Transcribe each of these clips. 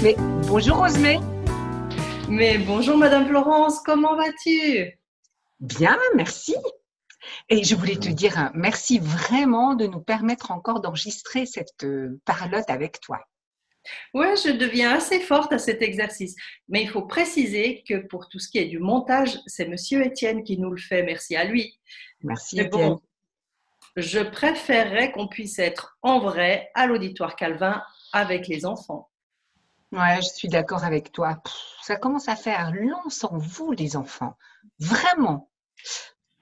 Mais bonjour Rosemée. Mais bonjour Madame Florence, comment vas-tu? Bien, merci. Et je voulais te dire un merci vraiment de nous permettre encore d'enregistrer cette parlotte avec toi. Ouais, je deviens assez forte à cet exercice. Mais il faut préciser que pour tout ce qui est du montage, c'est Monsieur Étienne qui nous le fait. Merci à lui. Merci Mais Étienne. bon, je préférerais qu'on puisse être en vrai à l'auditoire Calvin avec les enfants. Ouais, je suis d'accord avec toi. Ça commence à faire long sans vous, les enfants. Vraiment.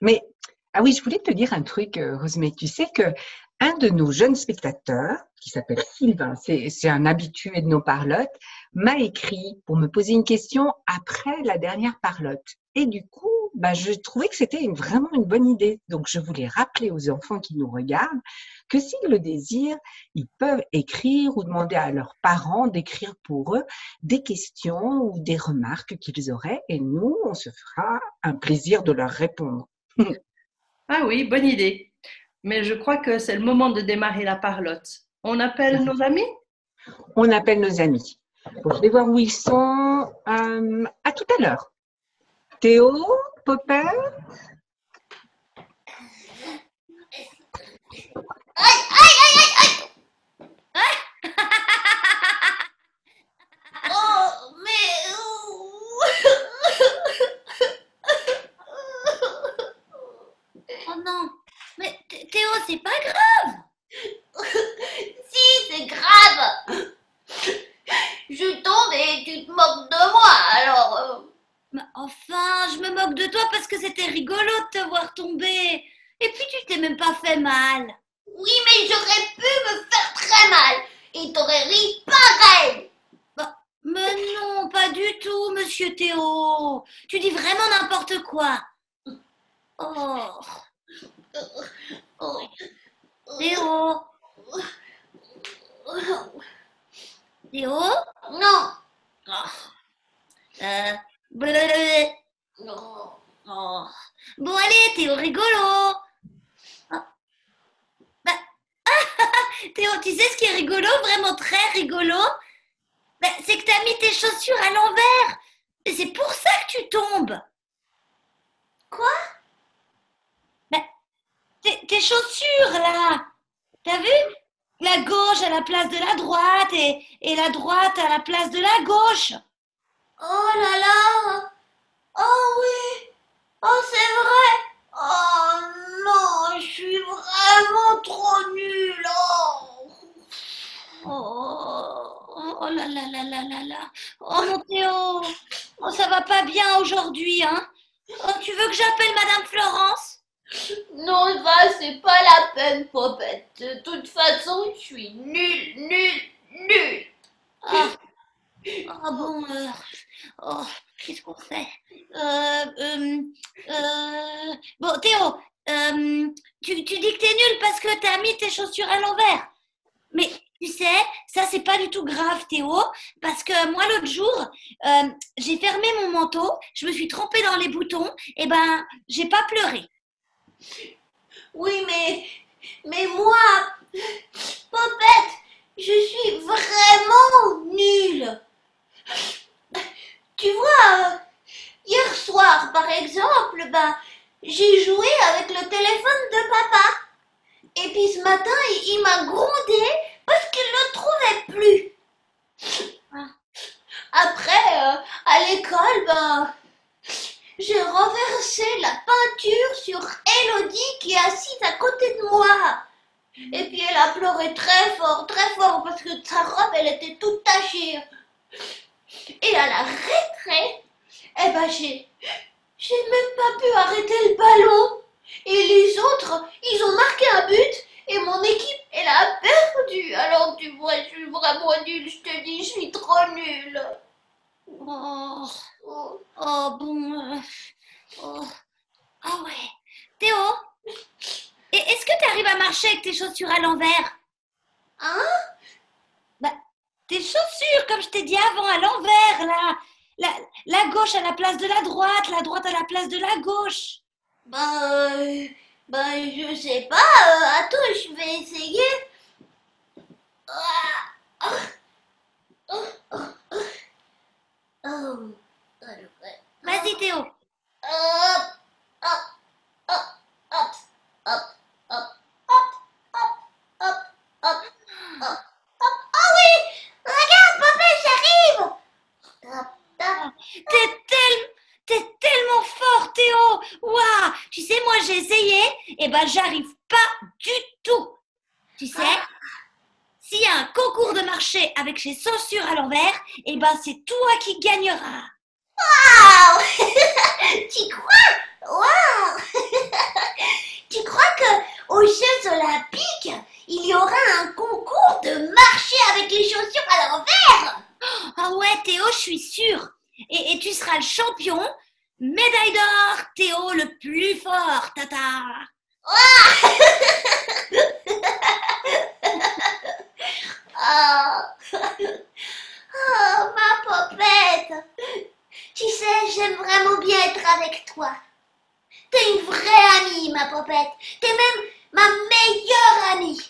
Mais, ah oui, je voulais te dire un truc, Rosemée. Tu sais que un de nos jeunes spectateurs, qui s'appelle Sylvain, c'est un habitué de nos parlottes, m'a écrit pour me poser une question après la dernière parlotte. Et du coup, bah, je trouvais que c'était vraiment une bonne idée. Donc, je voulais rappeler aux enfants qui nous regardent que s'ils le désirent, ils peuvent écrire ou demander à leurs parents d'écrire pour eux des questions ou des remarques qu'ils auraient. Et nous, on se fera un plaisir de leur répondre. Ah oui, bonne idée. Mais je crois que c'est le moment de démarrer la parlotte. On appelle nos amis? On appelle nos amis. Bon, je vais voir où ils sont. À tout à l'heure. Théo, Popper. Oh, mais... Oh non, mais Théo, c'est pas grave. Si, c'est grave. Je tombe et tu te moques de moi, alors... Mais enfin, je me moque de toi parce que c'était rigolo de te voir tomber. Et puis tu t'es même pas fait mal. Oui, mais j'aurais pu me faire très mal. Et t'aurais ri pareil. Mais non, pas du tout, monsieur Théo. Tu dis vraiment n'importe quoi. Oh, oh. Théo. Théo? Non. Oh. Blablabla. Non. Oh. Bon, allez, Théo, rigolo. Oh. Bah, Théo, tu sais ce qui est rigolo, vraiment très rigolo? Bah, c'est que t'as mis tes chaussures à l'envers. Et c'est pour ça que tu tombes. Quoi? Bah, tes chaussures, là. T'as vu? La gauche à la place de la droite et la droite à la place de la gauche. Oh là là! Oh oui! Oh, c'est vrai! Oh non, je suis vraiment trop nulle! Oh là là là là là là! Oh mon Théo! Oh, ça va pas bien aujourd'hui, hein? Oh, tu veux que j'appelle Madame Florence? Non, va, c'est pas la peine, Popette. De toute façon, je suis nulle, nulle, nulle. Ah, ah bon, oh, qu'est-ce qu'on fait? Bon, Théo, tu dis que t'es nulle parce que t'as mis tes chaussures à l'envers. Mais tu sais, ça c'est pas du tout grave, Théo, parce que moi l'autre jour, j'ai fermé mon manteau, je me suis trempée dans les boutons, et ben j'ai pas pleuré. Oui, mais moi, Popette, je suis vraiment nulle. Tu vois, hier soir, par exemple, ben, j'ai joué avec le téléphone de papa. Et puis ce matin, il m'a grondé parce qu'il ne le trouvait plus. Après, à l'école, ben, j'ai renversé la peinture sur Elodie qui est assise à côté de moi. Et puis elle a pleuré très fort, parce que sa robe, elle était toute tachée. Et à la récré, eh ben j'ai même pas pu arrêter le ballon. Et les autres, ils ont marqué un but et mon équipe, elle a perdu. Alors tu vois, je suis vraiment nulle, je te dis, je suis trop nulle. Oh, oh bon, oh. Ah ouais. Théo, est-ce que tu arrives à marcher avec tes chaussures à l'envers? Hein? Bah, tes chaussures, comme je t'ai dit avant, à l'envers, là. La gauche à la place de la droite à la place de la gauche. Ben, je sais pas. Attends, je vais essayer. eh ben j'arrive pas du tout. Tu sais, s'il y a un concours de marché avec les chaussures à l'envers, eh ben c'est toi qui gagneras. Waouh. Tu crois? Waouh. Tu crois que aux Jeux Olympiques, il y aura un concours de marché avec les chaussures à l'envers? Ah ouais, Théo, je suis sûre. Et tu seras le champion. Médaille d'or, Théo, le plus fort, tata. Oh. Oh, ma popette. Tu sais, j'aime vraiment bien être avec toi. T'es une vraie amie, ma popette. T'es même ma meilleure amie.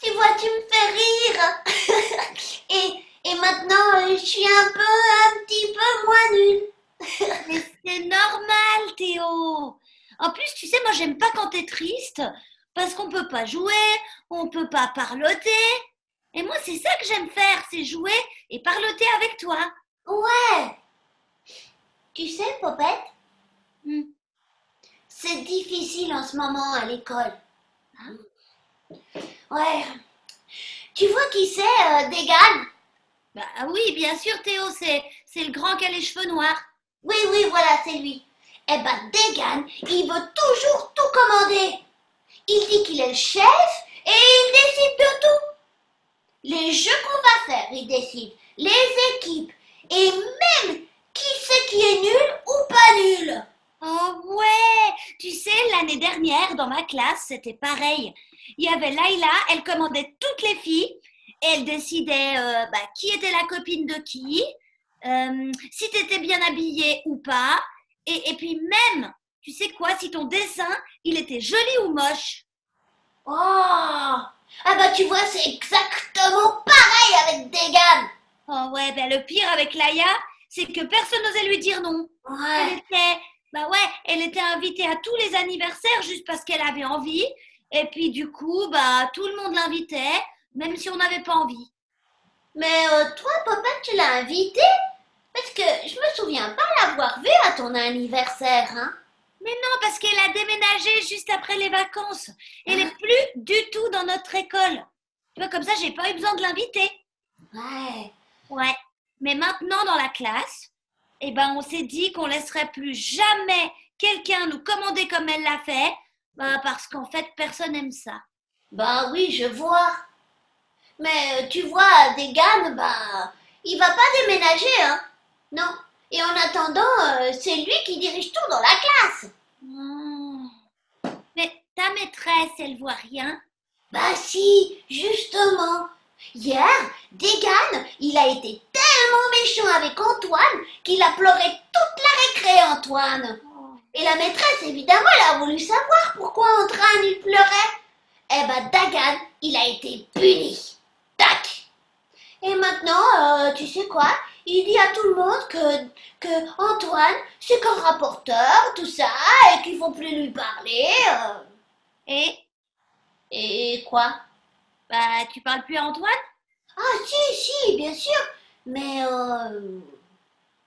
Tu vois, tu me fais rire. Et maintenant, je suis un petit peu moins nulle. Mais c'est normal, Théo. En plus, tu sais, moi, j'aime pas quand t'es triste, parce qu'on peut pas jouer, on peut pas parloter. Et moi, c'est ça que j'aime faire, c'est jouer et parloter avec toi. Ouais. Tu sais, Popette, c'est difficile en ce moment à l'école. Hein? Ouais. Tu vois qui c'est, Degan? Bah oui, bien sûr, Théo, c'est le grand qui a les cheveux noirs. Oui, voilà, c'est lui. Eh ben, Degan, il veut toujours tout commander. Il dit qu'il est le chef et il décide de tout. Les jeux qu'on va faire, il décide. Les équipes et même qui c'est qui est nul ou pas nul. Oh ouais, tu sais, l'année dernière, dans ma classe, c'était pareil. Il y avait Laïla, elle commandait toutes les filles. Elle décidait qui était la copine de qui, si tu étais bien habillée ou pas. Et puis même, tu sais quoi, si ton dessin, il était joli ou moche. Oh, ah bah tu vois, c'est exactement pareil avec Degan. Oh ouais, ben le pire avec Laïa, c'est que personne n'osait lui dire non. Ouais. Elle était invitée à tous les anniversaires juste parce qu'elle avait envie. Et puis du coup, tout le monde l'invitait, même si on n'avait pas envie. Mais toi, papa, tu l'as invitée? Parce que je me souviens pas l'avoir vue à ton anniversaire, hein? Mais non, parce qu'elle a déménagé juste après les vacances. Elle n'est plus du tout dans notre école. Tu vois, comme ça, j'ai pas eu besoin de l'inviter. Ouais. Ouais. Mais maintenant, dans la classe, on s'est dit qu'on laisserait plus jamais quelqu'un nous commander comme elle l'a fait, parce qu'en fait, personne n'aime ça. Bah oui, je vois. Mais tu vois, Degan, il va pas déménager, hein? Non. Et en attendant, c'est lui qui dirige tout dans la classe. Mais ta maîtresse, elle voit rien? Bah si, justement. Hier, Degan, il a été tellement méchant avec Antoine qu'il a pleuré toute la récré, Antoine. Et la maîtresse, évidemment, elle a voulu savoir pourquoi Antoine, il pleurait. Eh ben, Dagan, il a été puni. Tac. Et maintenant, tu sais quoi? Il dit à tout le monde que Antoine, c'est qu'un rapporteur, tout ça, et qu'il faut plus lui parler. Et quoi? Tu parles plus à Antoine? Ah si, bien sûr. Mais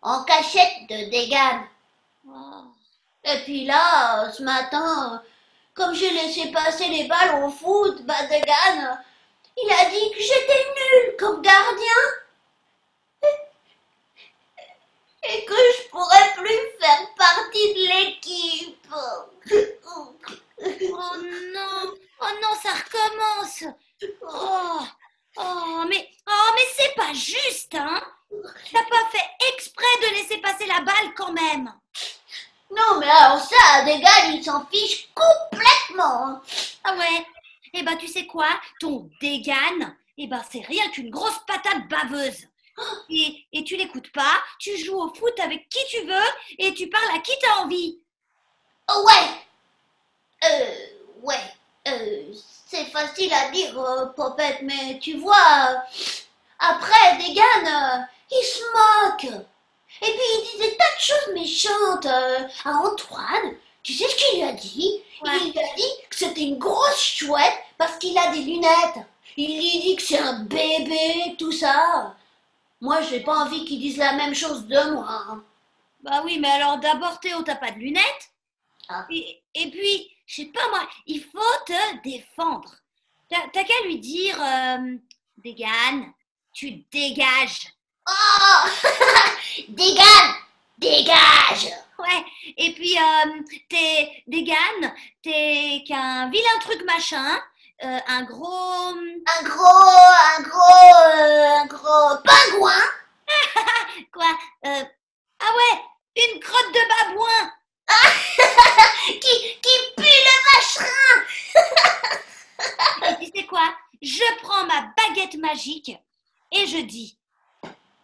en cachette de Degan. Oh. Et puis là, ce matin, comme j'ai laissé passer les balles au foot, Degan, il a dit que j'étais nulle comme gardien. Et que je pourrais plus faire partie de l'équipe. Oh non, ça recommence. Mais c'est pas juste, hein. T'as pas fait exprès de laisser passer la balle quand même. Non, mais alors ça, Degan, il s'en fiche complètement. Ah ouais. Tu sais quoi, ton Degan, c'est rien qu'une grosse patate baveuse. Et tu l'écoutes pas, tu joues au foot avec qui tu veux et tu parles à qui t'as envie. Oh ouais. C'est facile à dire, Popette, mais tu vois, après, Degan, il se moque. Et puis il disait tas de choses méchantes à Antoine. Tu sais ce qu'il lui a dit? Ouais. Il lui a dit que c'était une grosse chouette parce qu'il a des lunettes. Il lui dit que c'est un bébé, tout ça. Moi, j'ai pas envie qu'ils disent la même chose de moi. Hein. Bah oui, mais alors d'abord, Théo, t'as pas de lunettes. Ah. Et puis, je sais pas moi, il faut te défendre. T'as qu'à lui dire, Dégane, tu dégages. Oh, Dégane, dégage. Ouais, et puis, Dégane, t'es qu'un vilain truc machin, un gros pingouin. Quoi? Ah ouais, une crotte de babouin. qui pue le vacherin. Et tu sais quoi? Je prends ma baguette magique et je dis,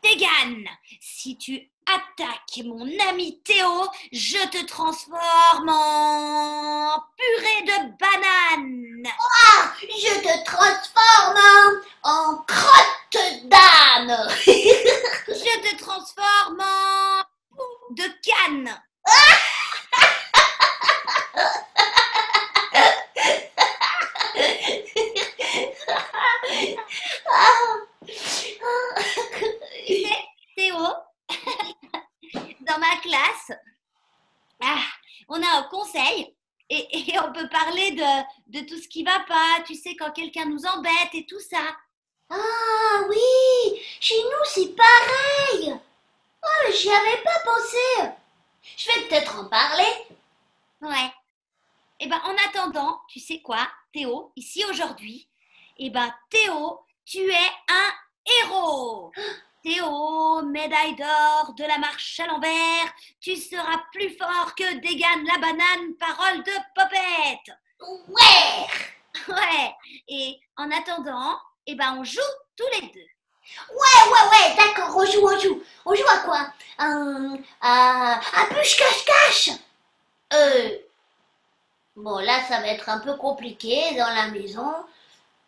Dégane, si tu attaques mon ami Théo, je te transforme en purée de banane. Ah, je te transforme en crotte d'âne. Je te transforme en bout de canne. Tu sais, Théo, dans ma classe, on a un conseil et on peut parler de tout ce qui va pas, tu sais, quand quelqu'un nous embête et tout ça. Ah oui, chez nous c'est pareil. Oh, mais j'y avais pas pensé. Je vais peut-être en parler. Ouais. Eh ben, en attendant, tu sais quoi, Théo, ici aujourd'hui, eh ben, Théo, tu es un héros. Théo, médaille d'or de la marche à l'envers, tu seras plus fort que Dégane la banane, parole de Popette. Ouais. Ouais. Et en attendant, eh ben, on joue tous les deux. Ouais, d'accord, on joue. On joue à quoi? À bûche cache-cache. Bon, là, ça va être un peu compliqué dans la maison.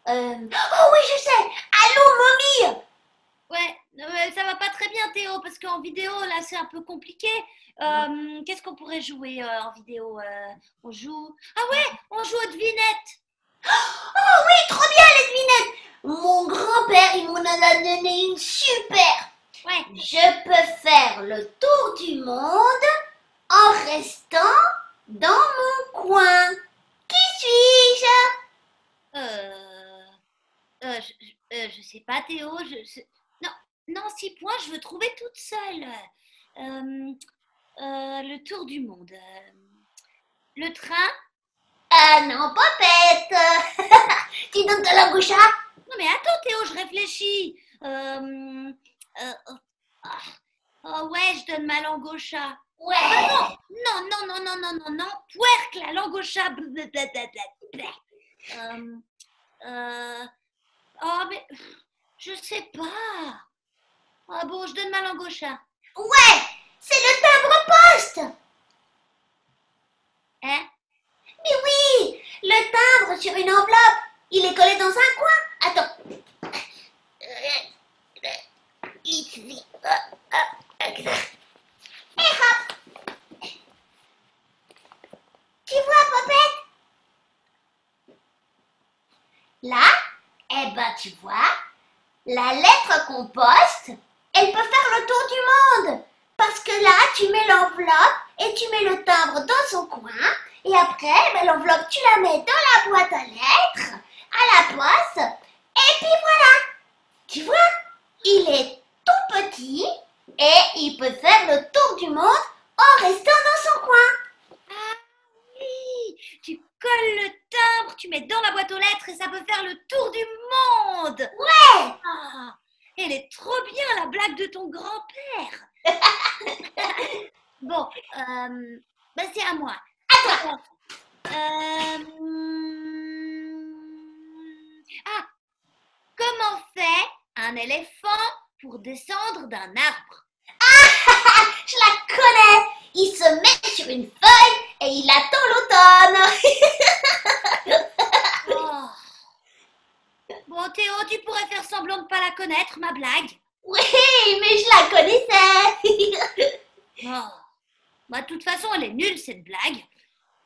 Oh oui, je sais. Allô, momie. Ouais, mais ça va pas très bien, Théo, parce qu'en vidéo, là, c'est un peu compliqué. Qu'est-ce qu'on pourrait jouer en vidéo? On joue... Ah ouais, on joue aux devinettes. Oh oui, trop bien les devinettes. Mon grand-père, il m'en a donné une super. Ouais. Je peux faire le tour du monde en restant dans mon coin. Qui suis-je? Je sais pas, Théo. Non, 6 points, je veux trouver toute seule. Le tour du monde. Le train? Ah non, Popette. Tu donnes ta langue au chat? Non mais attends Théo, je réfléchis. Oh ouais, je donne ma langue au chat. Ouais. Non. Puerque, la langue au chat. Oh mais je sais pas. Ah bon, je donne ma langue au chat. Ouais, c'est le timbre-poste. Hein? Mais oui, le timbre sur une enveloppe, il est collé dans un coin. Attends. Ici. Et hop. Tu vois, Popette? Là, eh ben tu vois, la lettre qu'on poste, elle peut faire le tour du monde. Parce que là, tu mets l'enveloppe et tu mets le timbre dans son coin. Et après, ben, l'enveloppe, tu la mets dans la boîte à lettres, à la poste. Et puis voilà. Tu vois, il est tout petit et il peut faire le tour du monde en restant dans son coin. Ah oui, tu colles le timbre, tu mets dans la boîte aux lettres et ça peut faire le tour du monde. Ouais. Ah, elle est trop bien la blague de ton grand-père. Bon, ben c'est à moi. À toi. Comment fait un éléphant pour descendre d'un arbre? Je la connais. Il se met sur une feuille et il attend l'automne. Oh. Bon Théo, tu pourrais faire semblant de pas la connaître, ma blague? Oui, mais je la connaissais. Oh. Bah, de toute façon, elle est nulle cette blague.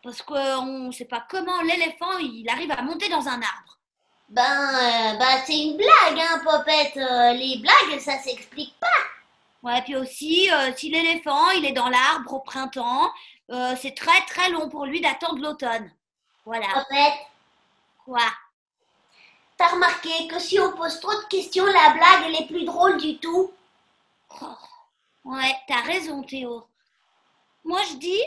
Parce qu'on ne sait pas comment l'éléphant il arrive à monter dans un arbre. Ben, c'est une blague, hein, Popette. Les blagues, ça s'explique pas. Ouais, puis aussi, si l'éléphant il est dans l'arbre au printemps, c'est très très long pour lui d'attendre l'automne. Voilà. Popette, quoi? T'as remarqué que si on pose trop de questions, la blague, elle est plus drôle du tout? Oh, ouais, t'as raison, Théo. Moi, je dis,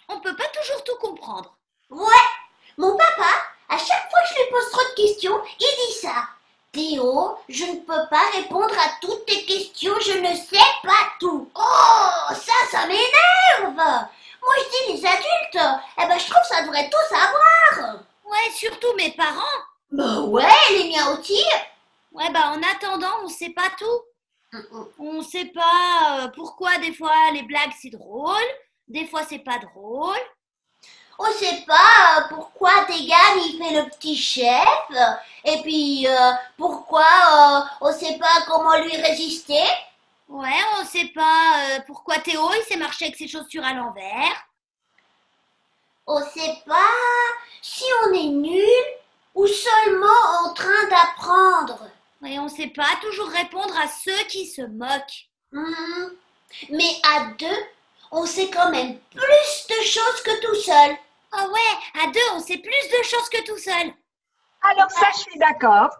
on peut pas toujours tout comprendre. Ouais, mon papa, à chaque fois que je lui pose trop de questions, il dit ça. Théo, je ne peux pas répondre à toutes tes questions, je ne sais pas tout. Oh, ça m'énerve. Moi, je dis les adultes, eh ben, je trouve que ça devrait tout savoir. Ouais, surtout mes parents. Bah ouais, les miens aussi. Ouais, bah en attendant, on sait pas tout. On sait pas pourquoi des fois les blagues c'est drôle, des fois c'est pas drôle. On sait pas pourquoi Tegan il fait le petit chef, et puis pourquoi on sait pas comment lui résister. Ouais, on sait pas pourquoi Théo il s'est marché avec ses chaussures à l'envers. On sait pas si on est nul ou seulement en train d'apprendre. Et on sait pas toujours répondre à ceux qui se moquent. Mais à deux, on sait quand même plus de choses que tout seul. Ah ouais, à deux, on sait plus de choses que tout seul. Alors ça, je suis d'accord.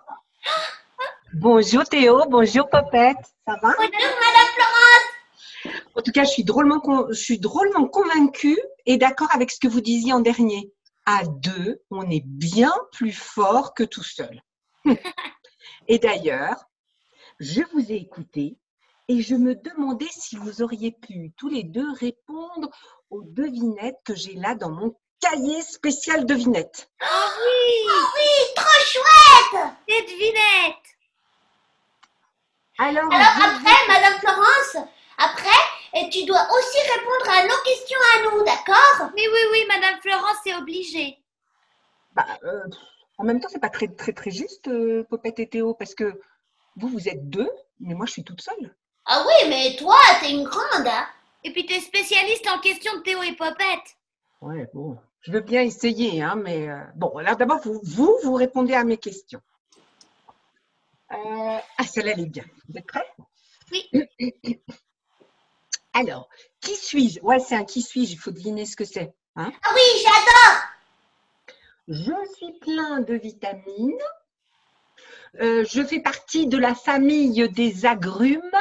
Bonjour Théo, bonjour Popette, ça va? Bonjour Madame Florence. En tout cas, je suis drôlement convaincue et d'accord avec ce que vous disiez en dernier. À deux, on est bien plus fort que tout seul. Et d'ailleurs, je vous ai écouté et je me demandais si vous auriez pu tous les deux répondre aux devinettes que j'ai là dans mon cahier spécial devinettes. Oh oui, trop chouette. Des devinettes. Alors après, Madame Florence, et tu dois aussi répondre à nos questions à nous, d'accord? Oui, Madame Florence, c'est obligé. En même temps, c'est pas très juste, Popette et Théo, parce que vous êtes deux, mais moi, je suis toute seule. Ah oui, mais toi, t'es une grande, hein? Et puis, t'es spécialiste en questions de Théo et Popette. Ouais, bon, je veux bien essayer, hein, mais bon, alors d'abord, vous répondez à mes questions. Celle-là, elle est bien. Vous êtes prêts? Oui. Alors, qui suis-je? Ouais, c'est un qui suis-je, il faut deviner ce que c'est. Hein? Ah oui, j'adore! Je suis plein de vitamines. Je fais partie de la famille des agrumes.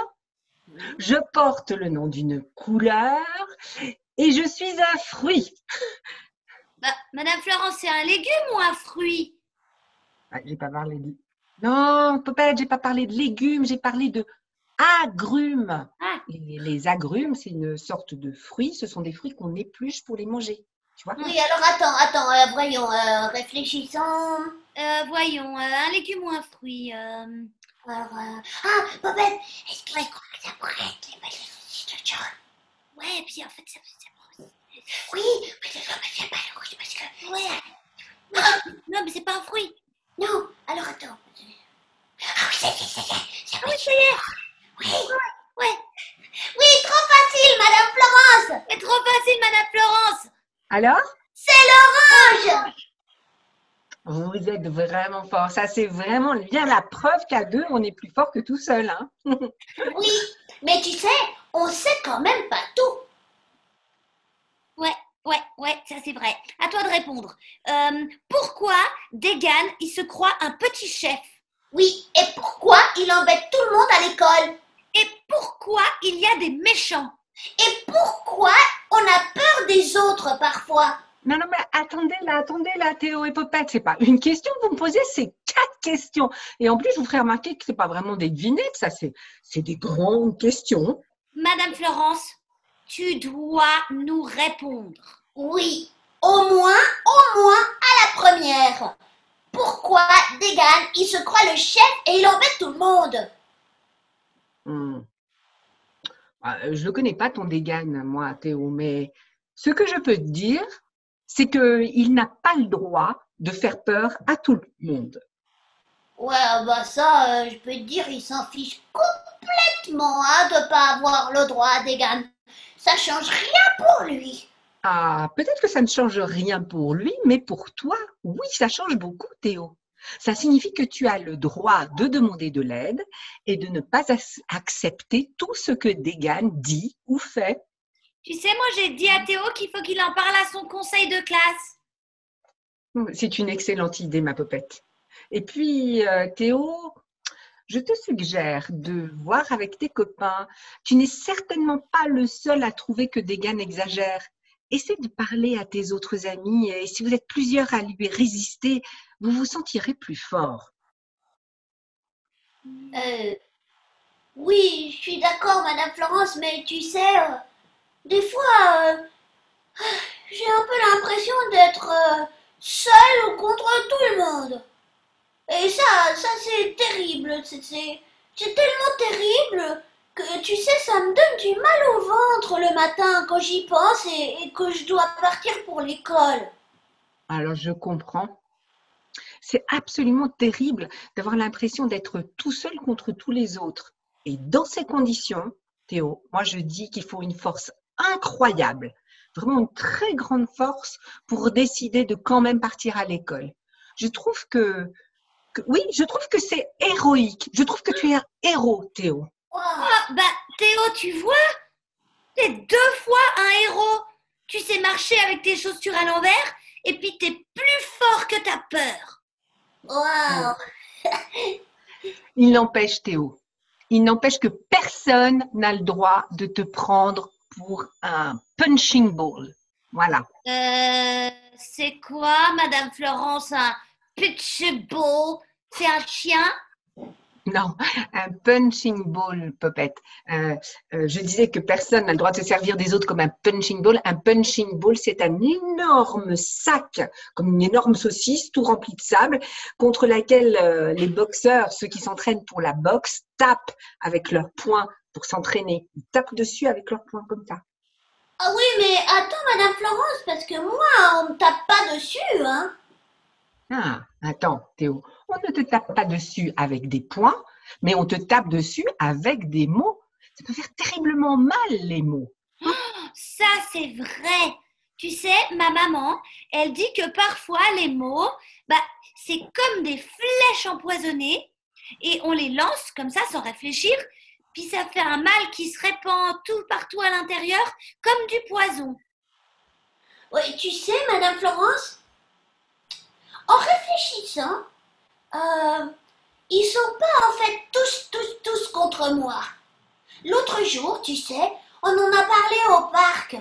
Je porte le nom d'une couleur et je suis un fruit. Madame Florence, c'est un légume ou un fruit? J'ai pas parlé de… Non, Popette, j'ai pas parlé de légumes, j'ai parlé de agrumes. Les agrumes, c'est une sorte de fruit. Ce sont des fruits qu'on épluche pour les manger. Tu vois? Oui, alors attends, voyons, réfléchissons. Voyons, un légume ou un fruit Popette, est-ce que tu crois que ça pourrait être les saucisses de John? Ouais, et puis en fait, ça oui, mais c'est pas le rouge parce que… Ouais. Non, mais c'est pas un fruit. Non, alors attends. Ah oui, ça y est. Ça y est. Oui. Ouais. Oui, trop facile, Madame Florence. C'est trop facile, Madame Florence. Alors? C'est l'orange. Vous êtes vraiment fort. Ça, c'est vraiment bien la preuve qu'à deux, on est plus fort que tout seul. Hein? Oui, mais tu sais, on sait quand même pas tout. Ouais, ça c'est vrai. À toi de répondre. Pourquoi Degan, il se croit un petit chef? Oui, et pourquoi il embête tout le monde à l'école? Et pourquoi il y a des méchants? Et pourquoi on a peur des autres parfois? Non, mais attendez là, Théo et Popette, c'est pas une question que vous me posez, c'est 4 questions. Et en plus, je vous ferai remarquer que c'est pas vraiment des devinettes, ça, c'est des grandes questions. Madame Florence, tu dois nous répondre. Oui, au moins à la première. Pourquoi Degan, il se croit le chef et il embête tout le monde? Je ne connais pas ton Degan, moi, Théo, mais ce que je peux te dire, c'est qu'il n'a pas le droit de faire peur à tout le monde. Ouais, ça, je peux te dire, il s'en fiche complètement de pas avoir le droit, Degan. Ça change rien pour lui. Peut-être que ça ne change rien pour lui, mais pour toi, oui, ça change beaucoup, Théo. Ça signifie que tu as le droit de demander de l'aide et de ne pas accepter tout ce que Degan dit ou fait. Tu sais, moi, j'ai dit à Théo qu'il faut qu'il en parle à son conseil de classe. C'est une excellente idée, ma popette. Et puis, Théo, je te suggère de voir avec tes copains. Tu n'es certainement pas le seul à trouver que Degan exagère. Essaie de parler à tes autres amis et si vous êtes plusieurs à lui résister, vous vous sentirez plus fort. Euh, oui, je suis d'accord, Madame Florence, mais tu sais, des fois, j'ai un peu l'impression d'être seule contre tout le monde. Et ça c'est terrible. C'est tellement terrible que, tu sais, ça me donne du mal au ventre le matin quand j'y pense et que je dois partir pour l'école. Alors, je comprends. C'est absolument terrible d'avoir l'impression d'être tout seul contre tous les autres. Et dans ces conditions, Théo, moi je dis qu'il faut une force incroyable, vraiment une très grande force pour décider de quand même partir à l'école. Je trouve oui, je trouve que c'est héroïque. Je trouve que tu es un héros, Théo. Ouah. Ah, bah, Théo, tu vois, t'es 2 fois un héros. Tu sais marcher avec tes chaussures à l'envers et puis t'es plus fort que ta peur. Waouh. Il n'empêche, Théo, il n'empêche que personne n'a le droit de te prendre pour un punching ball. Voilà. C'est quoi, Madame Florence, un pitchable? C'est un chien? Non, un punching ball, Popette. Je disais que personne n'a le droit de se servir des autres comme un punching ball. Un punching ball, c'est un énorme sac, comme une énorme saucisse, tout rempli de sable, contre laquelle les boxeurs, ceux qui s'entraînent pour la boxe, tapent avec leurs poings pour s'entraîner. Ils tapent dessus avec leurs poings comme ça. Ah oui, mais attends, Madame Florence, parce que moi, on me tape pas dessus, hein. Ah, attends, Théo, on ne te tape pas dessus avec des poings, mais on te tape dessus avec des mots. Ça peut faire terriblement mal, les mots. Ça, c'est vrai. Tu sais, ma maman, elle dit que parfois les mots, bah, c'est comme des flèches empoisonnées et on les lance comme ça sans réfléchir, puis ça fait un mal qui se répand tout partout à l'intérieur comme du poison. Oui, tu sais, Madame Florence, en réfléchissant, ils sont pas en fait tous contre moi. L'autre jour, tu sais, on en a parlé au parc.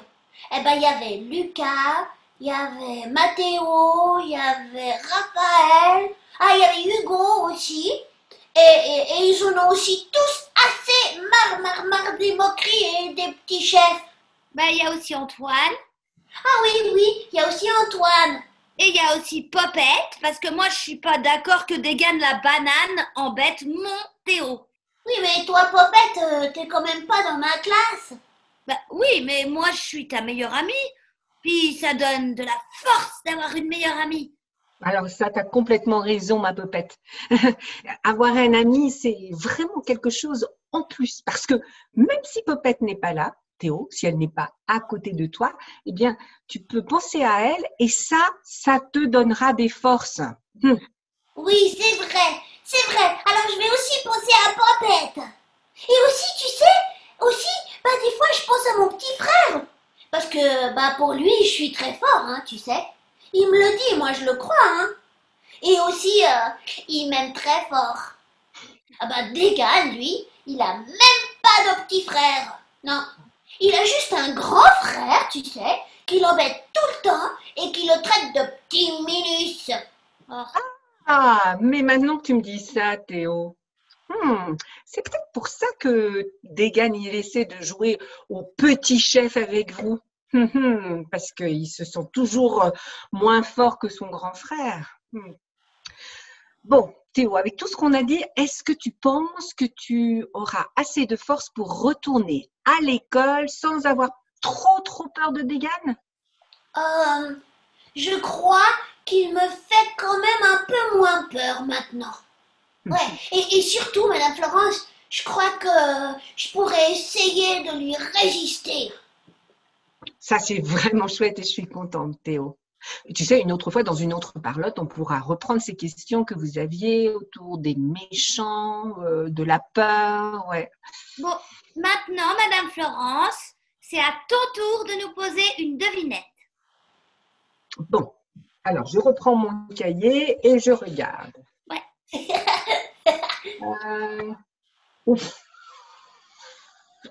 Eh ben, il y avait Lucas, il y avait Mathéo, il y avait Raphaël, il y avait Hugo aussi. Et ils en ont aussi tous assez marre des moqueries et des petits chefs. Bah, il y a aussi Antoine Ah oui, il y a aussi Antoine. et il y a aussi Popette, parce que moi, je suis pas d'accord que Degan la banane embête mon Théo. Oui, mais toi, Popette, t'es quand même pas dans ma classe. Bah oui, mais moi, je suis ta meilleure amie. Puis ça donne de la force d'avoir une meilleure amie. Alors ça, tu as complètement raison, ma Popette. Avoir un ami, c'est vraiment quelque chose en plus. Parce que même si Popette n'est pas là, Théo, si elle n'est pas à côté de toi, eh bien, tu peux penser à elle et ça te donnera des forces. Oui, c'est vrai, c'est vrai. Alors je vais aussi penser à Popette. Et aussi, tu sais, des fois je pense à mon petit frère. Parce que, pour lui, je suis très fort, hein, tu sais. Il me le dit, moi je le crois, hein. Et aussi, il m'aime très fort. Degan, lui, il a même pas de petit frère. Non, il a juste un grand frère, tu sais, qui l'embête tout le temps et qui le traite de petit minus. Oh. Ah, mais maintenant que tu me dis ça, Théo, c'est peut-être pour ça que Degan, il essaie de jouer au petit chef avec vous. Parce qu'il se sent toujours moins fort que son grand frère. Bon, Théo, avec tout ce qu'on a dit, est-ce que tu penses que tu auras assez de force pour retourner à l'école sans avoir trop peur de Degan? Je crois qu'il me fait quand même un peu moins peur maintenant. Ouais, et surtout, Madame Florence, je crois que je pourrais essayer de lui résister. Ça, c'est vraiment chouette et je suis contente, Théo. Et tu sais, une autre fois, dans une autre parlotte, on pourra reprendre ces questions que vous aviez autour des méchants, de la peur, ouais. Bon, maintenant, Madame Florence, c'est à ton tour de nous poser une devinette. Bon, Alors, je reprends mon cahier et je regarde. Ouais. Ouf.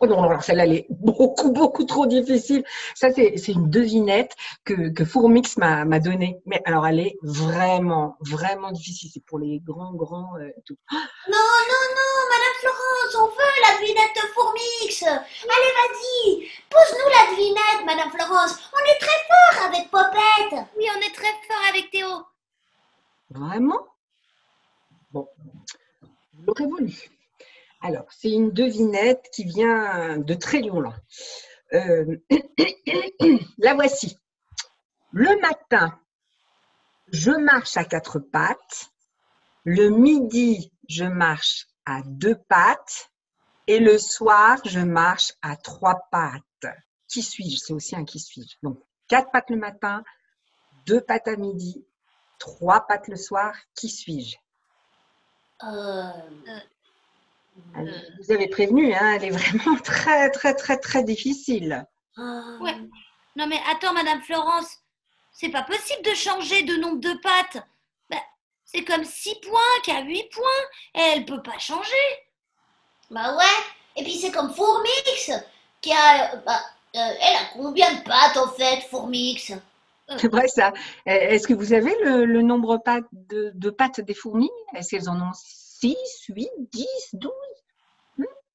Oh non, alors celle-là, elle est beaucoup trop difficile. Ça, c'est une devinette que Fourmix m'a donnée. Mais alors, elle est vraiment difficile. C'est pour les grands, tout. Non, Madame Florence, on veut la devinette de Fourmix. Allez, vas-y, pose-nous la devinette, Madame Florence. On est très fort avec Popette. Oui, on est très fort avec Théo. Vraiment? Bon, vous l'aurez voulu. Alors, c'est une devinette qui vient de Trélion-Lan. La voici. Le matin, je marche à 4 pattes. Le midi, je marche à 2 pattes. Et le soir, je marche à 3 pattes. Qui suis-je? C'est aussi un qui suis-je. Donc, 4 pattes le matin, 2 pattes à midi, 3 pattes le soir. Qui suis-je? Vous avez prévenu, hein, elle est vraiment très difficile. Ouais. Non mais attends, Madame Florence, c'est pas possible de changer de nombre de pattes. Bah, c'est comme 6 points qu'à 8 points. Elle peut pas changer. Bah ouais, et puis c'est comme Fourmix, qui a... elle a combien de pattes en fait, Fourmix? C'est vrai ça. Est-ce que vous avez le nombre de pattes des fourmis? Est-ce qu'elles en ont 6, 8, 10, 12?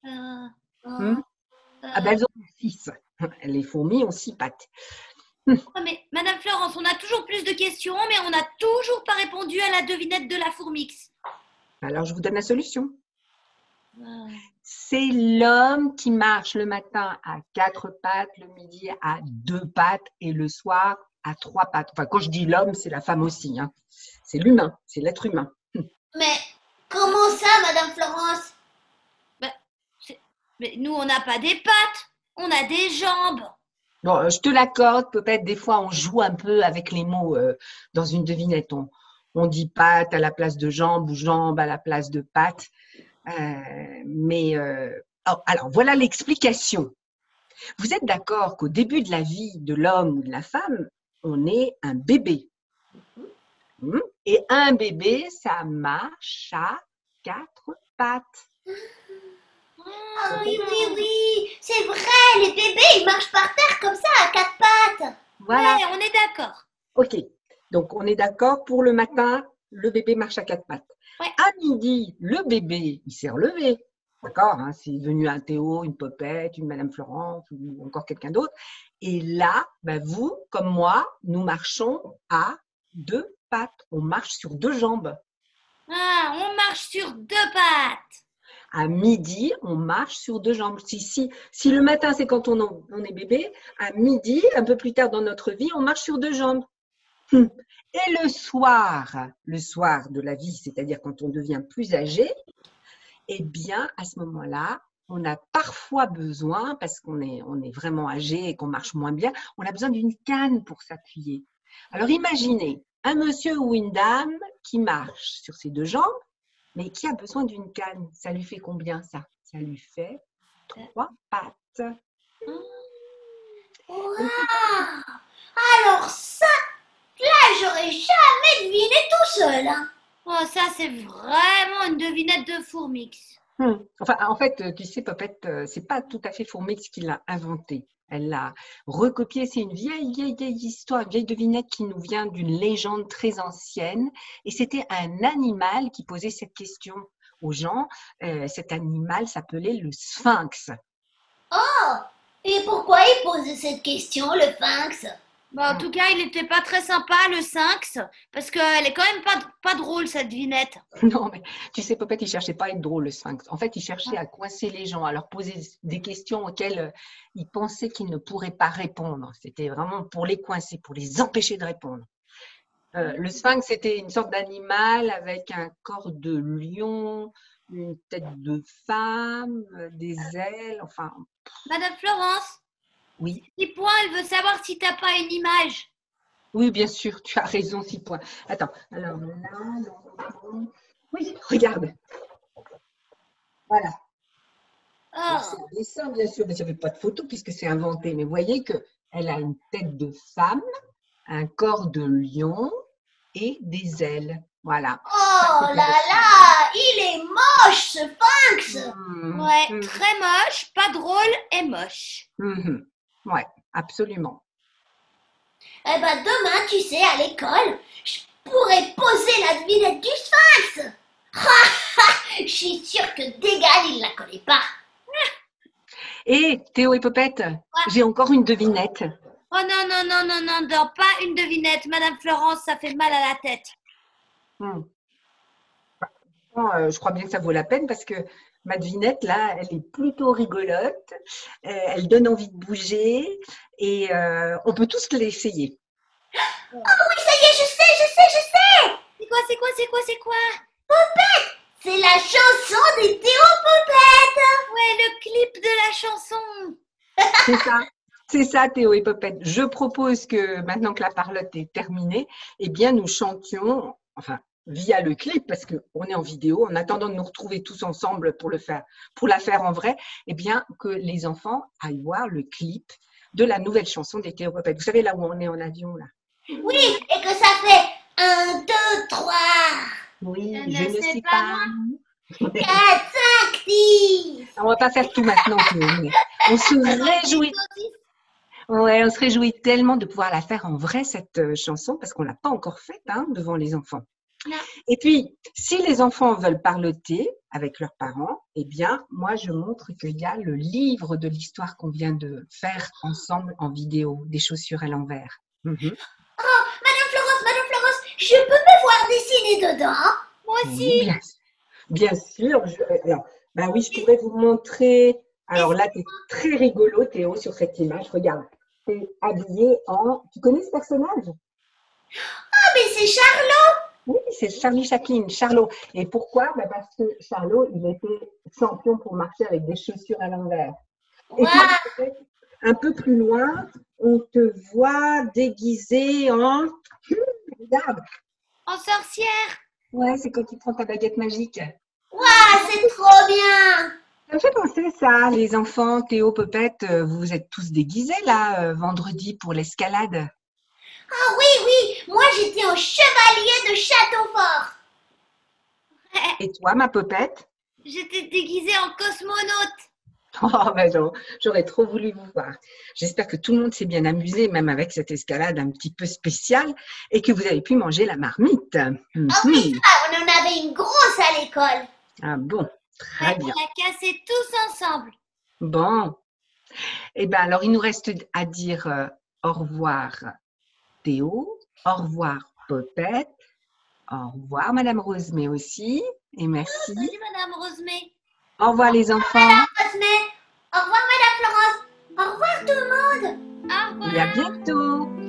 Euh, Ah ben elles en ont 6. Les fourmis ont 6 pattes. ouais, mais Madame Florence, on a toujours plus de questions, mais on n'a toujours pas répondu à la devinette de la Fourmix. Alors je vous donne la solution. C'est l'homme qui marche le matin à 4 pattes, le midi à 2 pattes et le soir à 3 pattes. Enfin, quand je dis l'homme, c'est la femme aussi. Hein. C'est l'humain, c'est l'être humain. Mais comment ça, Madame Florence? Mais nous, on n'a pas des pattes, on a des jambes. Bon, je te l'accorde, peut-être des fois on joue un peu avec les mots dans une devinette. On dit patte à la place de jambe ou jambe à la place de patte. Alors, voilà l'explication. Vous êtes d'accord qu'au début de la vie de l'homme ou de la femme, on est un bébé. Et un bébé, ça marche à 4 pattes. Ah oui, c'est vrai, les bébés, ils marchent par terre comme ça, à 4 pattes. Voilà. Ouais, on est d'accord. Ok, donc on est d'accord pour le matin, le bébé marche à 4 pattes. Ouais. À midi, le bébé, il s'est relevé. D'accord, hein, c'est venu un Théo, une Popette, une Madame Florence ou encore quelqu'un d'autre. Et là, vous, comme moi, nous marchons à 2 pattes. On marche sur 2 jambes. Ah, on marche sur 2 pattes. À midi, on marche sur 2 jambes. Si le matin, c'est quand on est bébé, à midi, un peu plus tard dans notre vie, on marche sur 2 jambes. Et le soir de la vie, c'est-à-dire quand on devient plus âgé, eh bien, à ce moment-là, on a parfois besoin, parce qu'on est vraiment âgé et qu'on marche moins bien, on a besoin d'une canne pour s'appuyer. Alors, imaginez un monsieur ou une dame qui marche sur ses 2 jambes, mais qui a besoin d'une canne. Ça lui fait combien, ça? Ça lui fait 3 pattes. Waouh! Alors ça, là, j'aurais jamais deviné tout seul. Hein. Oh, ça, c'est vraiment une devinette de Fourmix. Enfin, en fait, tu sais, Popette, c'est pas tout à fait Fourmix qui l'a inventé. Elle l'a recopié. C'est une vieille histoire, une vieille devinette qui nous vient d'une légende très ancienne. Et c'était un animal qui posait cette question aux gens. Cet animal s'appelait le sphinx. Oh! Et pourquoi il posait cette question, le sphinx? Bah, en tout cas, il n'était pas très sympa, le sphinx, parce qu'elle est quand même pas drôle, cette devinette. Non, mais tu sais, Popette, il cherchait pas à être drôle, le sphinx. En fait, il cherchait à coincer les gens, à leur poser des questions auxquelles il pensait qu'ils ne pourraient pas répondre. C'était vraiment pour les coincer, pour les empêcher de répondre. Le sphinx, c'était une sorte d'animal avec un corps de lion, une tête de femme, des ailes, enfin… Madame Florence, Oui, 6 points, elle veut savoir si t'as pas une image. oui, bien sûr, tu as raison, 6 points. Attends, alors là, oui, regarde. Voilà. Oh, C'est un dessin, bien sûr, mais il n'y avait pas de photo puisque c'est inventé. Mais vous voyez qu'elle a une tête de femme, un corps de lion, et des ailes. Voilà. Oh là là, il est moche ce Sphinx. Ouais, très moche, pas drôle et moche. Ouais, absolument. Eh ben demain, tu sais, à l'école, je pourrais poser la devinette du Sphinx. Je suis sûre que Dégal, il la connaît pas. Et Théo et Popette, j'ai encore une devinette. Oh non, non, non, non, non, non, pas une devinette. Madame Florence, ça fait mal à la tête. Je crois bien que ça vaut la peine parce que ma devinette, là, elle est plutôt rigolote. Elle donne envie de bouger et on peut tous l'essayer. Oh oui, ça y est, je sais. C'est quoi? C'est la chanson des Théo Popette. Ouais, le clip de la chanson. C'est ça, Théo et Popette. Je propose que maintenant que la parlotte est terminée, eh bien, nous chantions, enfin, via le clip, parce qu'on est en vidéo, en attendant de nous retrouver tous ensemble pour la faire en vrai, eh bien, que les enfants aillent voir le clip de la nouvelle chanson des Théo Popette. Vous savez, là où on est en avion, là. Oui, et que ça fait 1, 2, 3, Oui, Je je ne ne sais sais pas, pas. 4, 5, 6. On va pas faire tout maintenant, Théo, mais on se réjouit. Ouais, on se réjouit tellement de pouvoir la faire en vrai, cette chanson, parce qu'on ne l'a pas encore faite devant les enfants. Non. Et puis, si les enfants veulent parloter avec leurs parents, eh bien, moi, je montre qu'il y a le livre de l'histoire qu'on vient de faire ensemble en vidéo, des chaussures à l'envers. Oh, Madame Florence, je peux me voir dessiner dedans? Moi Oui, aussi. bien sûr. Alors, ben oui, je pourrais vous montrer. Alors là, tu es très rigolo, Théo, sur cette image. Regarde, tu es habillé en… Tu connais ce personnage? Ah, mais c'est Charlot. Oui, c'est Charlie Chaplin, Charlot. Et pourquoi? Ben parce que Charlot, il était champion pour marcher avec des chaussures à l'envers. Et Waouh. toi, peut-être un peu plus loin, on te voit déguisé en… Regarde. En sorcière. Ouais, c'est quand tu prends ta baguette magique. Waouh, c'est trop bien. Ça me fait penser ça, les enfants, Théo, Popette, vous êtes tous déguisés là, vendredi pour l'escalade. Ah oui, moi j'étais au chevalier de Châteaufort. Et toi, ma Popette? J'étais déguisée en cosmonaute. Oh, ben j'aurais trop voulu vous voir. J'espère que tout le monde s'est bien amusé, même avec cette escalade un petit peu spéciale, et que vous avez pu manger la marmite. Ah oui, ça, on en avait une grosse à l'école. Ah bon, très bien. On a cassé tous ensemble. Bon. Eh bien, alors, il nous reste à dire au revoir, Théo. Au revoir, Popette. Au revoir, Madame Rosemée aussi. Et merci. Salut Madame Rosemée. Au revoir, les enfants. Au revoir Madame Florence. Au revoir tout le monde. Au revoir. Et à bientôt.